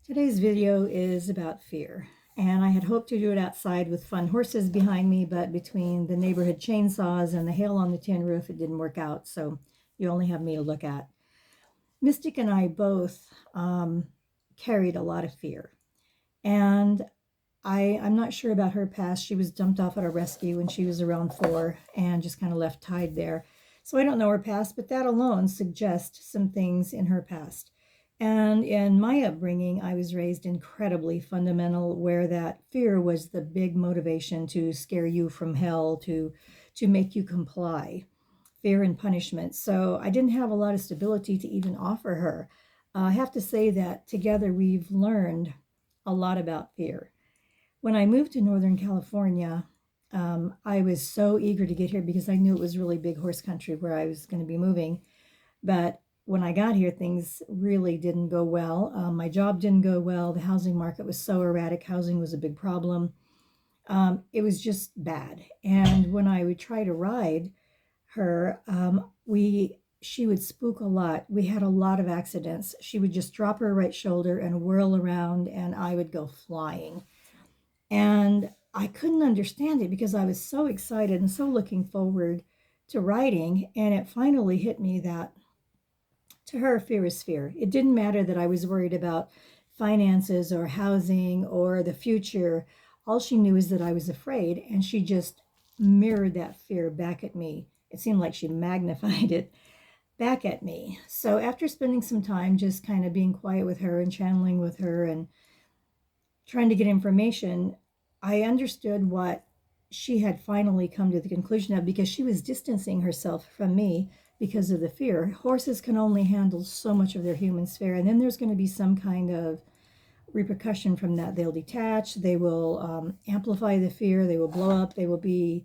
Today's video is about fear, and I had hoped to do it outside with fun horses behind me, but between the neighborhood chainsaws and the hail on the tin roof, it didn't work out, so you only have me to look at. Mystic and I both carried a lot of fear, and I'm not sure about her past. She was dumped off at a rescue when she was around 4 and just kind of left tied there. So I don't know her past, but that alone suggests some things in her past. And in my upbringing, I was raised incredibly fundamental, where that fear was the big motivation to scare you from hell, to make you comply, fear and punishment. So I didn't have a lot of stability to even offer her. I have to say that together we've learned a lot about fear. When I moved to Northern California, I was so eager to get here because I knew it was really big horse country where I was going to be moving. But when I got here, things really didn't go well. My job didn't go well. The housing market was so erratic. Housing was a big problem. It was just bad. And when I would try to ride her, she would spook a lot. We had a lot of accidents. She would just drop her right shoulder and whirl around, and I would go flying. And I couldn't understand it because I was so excited and so looking forward to writing. And it finally hit me that to her, fear is fear. It didn't matter that I was worried about finances or housing or the future. All she knew is that I was afraid, and she just mirrored that fear back at me. It seemed like she magnified it back at me. So after spending some time just kind of being quiet with her and channeling with her and trying to get information, I understood what she had finally come to the conclusion of, because she was distancing herself from me because of the fear. Horses can only handle so much of their human sphere, and then there's going to be some kind of repercussion from that. They'll detach, they will amplify the fear, they will blow up, they will be,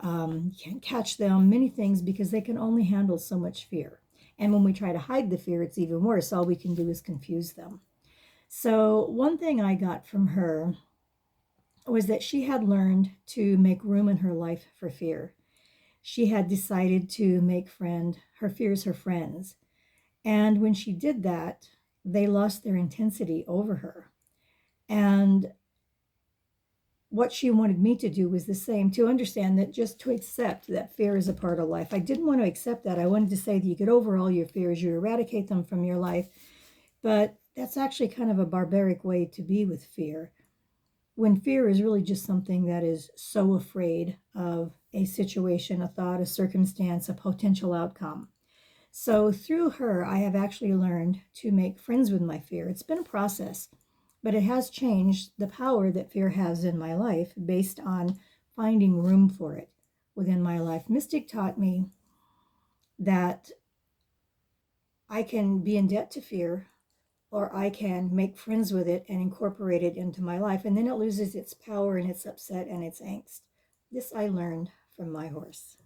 you can't catch them, many things, because they can only handle so much fear. And when we try to hide the fear, it's even worse. All we can do is confuse them. So, one thing I got from her was that she had learned to make room in her life for fear. She had decided to make her fears her friends. And when she did that, they lost their intensity over her. And what she wanted me to do was the same, to understand that, just to accept that fear is a part of life. I didn't want to accept that. I wanted to say that you could overhaul your fears, you eradicate them from your life. But that's actually kind of a barbaric way to be with fear, when fear is really just something that is so afraid of a situation, a thought, a circumstance, a potential outcome. So through her, I have actually learned to make friends with my fear. It's been a process, but it has changed the power that fear has in my life based on finding room for it within my life. Mystic taught me that I can be in debt to fear, or I can make friends with it and incorporate it into my life, and then it loses its power and its upset and its angst. This I learned from my horse.